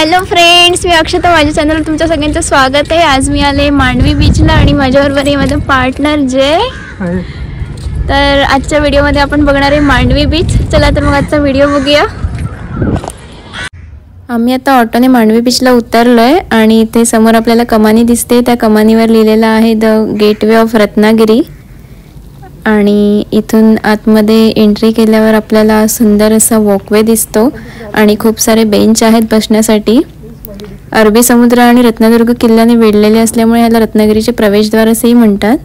Hello friends, मी अक्षता. माझ्या चॅनलवर तुमच्या सगळ्यांचं स्वागत आहे. आज मी आले मांडवी बीचला आणि माझ्याबरोबर आहे माझा पार्टनर जय. तर आजच्या व्हिडिओमध्ये आपण बघणार आहे मांडवी बीच. चला तर मग आजचा व्हिडिओ बघूया. आम्ही आता ऑटोने मांडवी बीचला उतरलो आहे आणि इथे समोर आपल्याला कमानी दिसते. त्या कमानीवर लिहिलेलं आहे द गेटवे ऑफ रत्नागिरी. आणि इथून आतमध्ये एंट्री केल्यावर आपल्याला सुंदर असा वॉकवे दिसतो आणि खूप सारे बेंच आहेत बसण्यासाठी. अरबी समुद्र आणि रत्नदुर्ग किल्ल्याने वेढलेले असल्यामुळे याला रत्नागिरीचे प्रवेशद्वार असेही म्हणतात.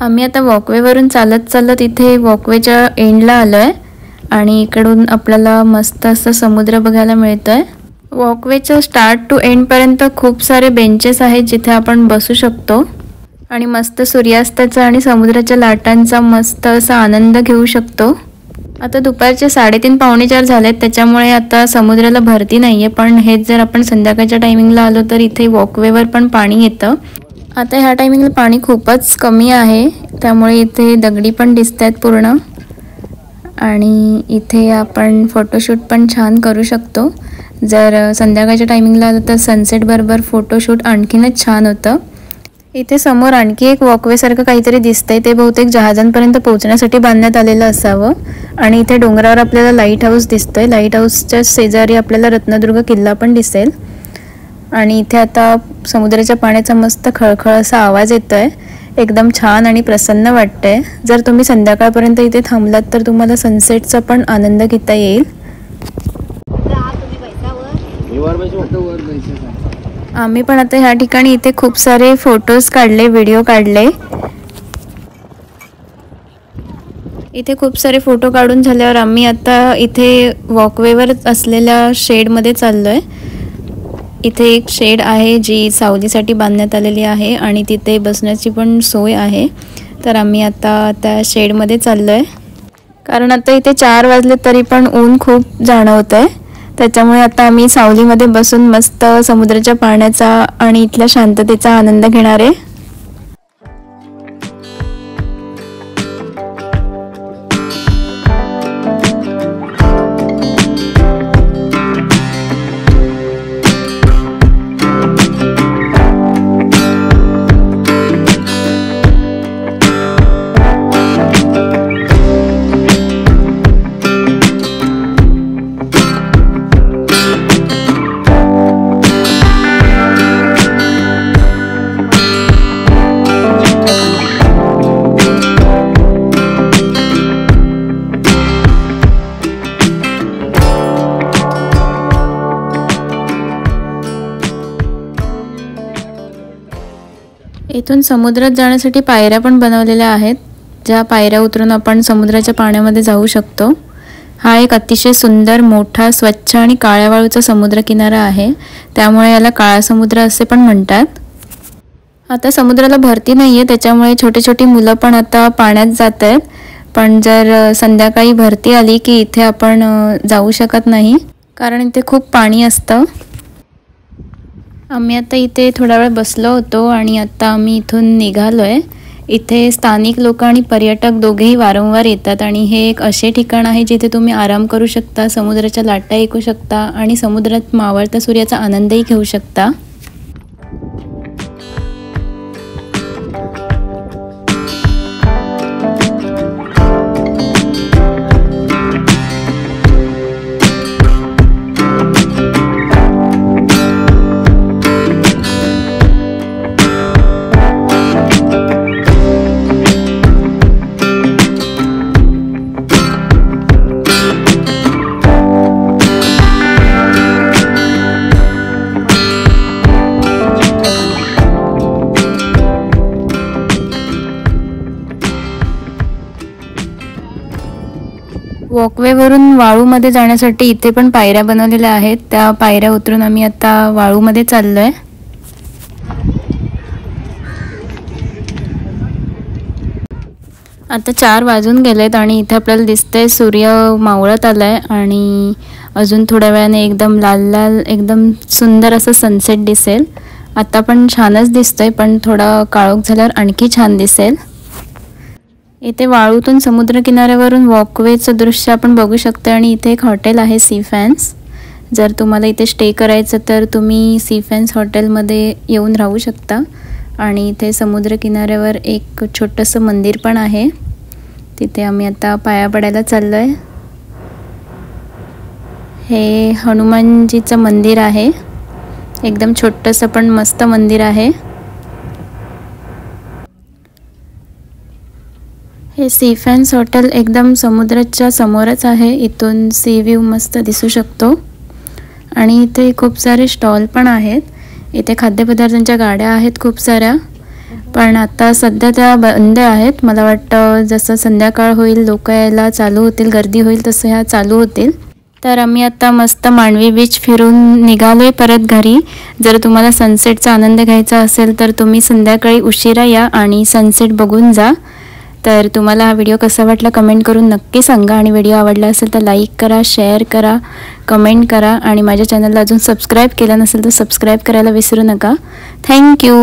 आम्ही आता वॉकवेवरून चालत इथे वॉकवेच्या एंडला आलो आहे आणि इकडून आपल्याला मस्त असं समुद्र बघायला मिळतं आहे. वॉकवेच्या स्टार्ट टू एंडपर्यंत खूप सारे बेंचेस आहेत जिथे आपण बसू शकतो आणि मस्त सूर्यास्ताचा आणि समुद्राच्या लाटांचा मस्त असा आनंद घेऊ शकतो. आता दुपारचे 3:30 पावणे 4 झालेत, त्याच्यामुळे आता समुद्राला भरती नाही आहे. पण हेच जर आपण संध्याकाळच्या टायमिंगला आलो तर इथे वॉकवेवर पण पाणी येतं. आता ह्या टायमिंगला पाणी खूपच कमी आहे, त्यामुळे इथे दगडी पण दिसत आहेत पूर्ण. आणि इथे आपण फोटोशूट पण छान करू शकतो. जर संध्याकाळच्या टायमिंगला आलं तर सनसेट बरोबर फोटोशूट आणखीनच छान होतं. इथे समोर आणखी एक वॉकवेसारखं काहीतरी दिसतंय. ते बहुतेक जहाजांपर्यंत पोहोचण्यासाठी बांधण्यात आलेलं असावं. आणि इथे डोंगरावर आपल्याला लाईट हाऊस दिसतोय. लाईट हाऊसच्या शेजारी आपल्याला रत्नदुर्ग किल्ला पण दिसेल. आणि इथे आता समुद्राच्या पाण्याचा मस्त खळखळ असा आवाज येतोय. एकदम छान आणि प्रसन्न वाटतंय. जर तुम्ही संध्याकाळपर्यंत इथे थांबलात तर तुम्हाला सनसेटचा पण आनंद घेता येईल. आम्ही पण आता ह्या ठिकाणी इथे खूप सारे फोटोज काढले, व्हिडिओ काढले. इथे खूप सारे फोटो काढून झाल्यावर आम्ही आता इथे वॉकवेवर असलेल्या शेडमध्ये चाललोय. इथे एक शेड आहे जी सावलीसाठी बांधण्यात आलेली आहे आणि तिथे बसण्याची पण सोय आहे. तर आम्ही आता त्या शेडमध्ये चाललो आहे, कारण आता इथे 4 वाजले तरी पण ऊन खूप जाणवत आहे. त्याच्यामुळे आता आम्ही सावलीमध्ये बसून मस्त समुद्राच्या पाण्याचा आणि इथल्या शांततेचा आनंद घेणार आहे. इथून समुद्रात जाण्यासाठी पायऱ्या पण बनवलेल्या आहेत, ज्या पायऱ्या उतरून आपण समुद्राच्या पाण्यामध्ये जाऊ शकतो. हा एक अतिशय सुंदर, मोठा, स्वच्छ आणि काळ्या वाळूचा समुद्रकिनारा आहे, त्यामुळे याला काळा समुद्र असे पण म्हणतात. आता समुद्राला भरती नाही आहे, त्याच्यामुळे छोटी छोटी मुलं पण आता पाण्यात जात आहेत. पण जर संध्याकाळी भरती आली की इथे आपण जाऊ शकत नाही, कारण इथे खूप पाणी असतं. आम्ही आता इथे थोडा वेळ बसलो होतो आणि आता आम्ही इथून निघालो आहे. इथे स्थानिक लोक आणि पर्यटक दोघेही वारंवार येतात आणि हे एक असे ठिकाण आहे जिथे तुम्ही आराम करू शकता, समुद्राच्या लाटा ऐकू शकता आणि समुद्रात मावळत्या सूर्याचा आनंदही घेऊ शकता. वॉकवेवरून वाळूमध्ये जाण्यासाठी इथे पण पायऱ्या बनवलेल्या आहेत. त्या पायऱ्या उतरून आम्ही आता वाळूमध्ये चाललो आहे. आता 4 वाजून गेलेत आणि इथे आपल्याला दिसतंय सूर्य मावळत आलाय आणि अजून थोड्या वेळाने एकदम लाल लाल एकदम सुंदर असं सनसेट दिसेल. आता पण छानच दिसतंय, पण थोडा काळोख झाल्यावर आणखी छान दिसेल. इथे वाळूतून समुद्र किनाऱ्यावरून वॉकवेचं दृश्य आपण बघू शकतो आणि इथे एक हॉटेल आहे सी फॅन्स. जर तुम्हाला इथे स्टे करायचं तर तुम्ही सी फॅन्स हॉटेलमध्ये येऊन राहू शकता. आणि इथे समुद्र किनाऱ्यावर एक छोटंसं मंदिर पण आहे. तिथे आम्ही आता पाया पडायला चाललो आहे. हे हनुमानजीचं मंदिर आहे. एकदम छोटंसं पण मस्त मंदिर आहे. हे सी फॅन्स हॉटेल एकदम समुद्राच्या समोरच आहे. इथून सी व्ह्यू मस्त दिसू शकतो. आणि इथे खूप सारे स्टॉल पण आहेत. इथे खाद्यपदार्थांच्या गाड्या आहेत खूप साऱ्या, पण आता सध्या त्या बंद आहेत. मला वाटतं जसं संध्याकाळ होईल, लोक यायला चालू होतील, गर्दी होईल तसं ह्या चालू होतील. तर आम्ही आता मस्त मांडवी बीच फिरून निघालोय परत घरी. जर तुम्हाला सनसेटचा आनंद घ्यायचा असेल तर तुम्ही संध्याकाळी उशिरा या आणि सनसेट बघून जा. तर तुम्हाला हा व्हिडिओ कसा वाटला कमेंट करून नक्की सांगा. आणि व्हिडिओ आवडला असेल तर लाईक करा, शेअर करा, कमेंट करा. आणि माझ्या चॅनलला अजून सबस्क्राईब केलं नसेल तर सबस्क्राईब करायला विसरू नका. थँक्यू.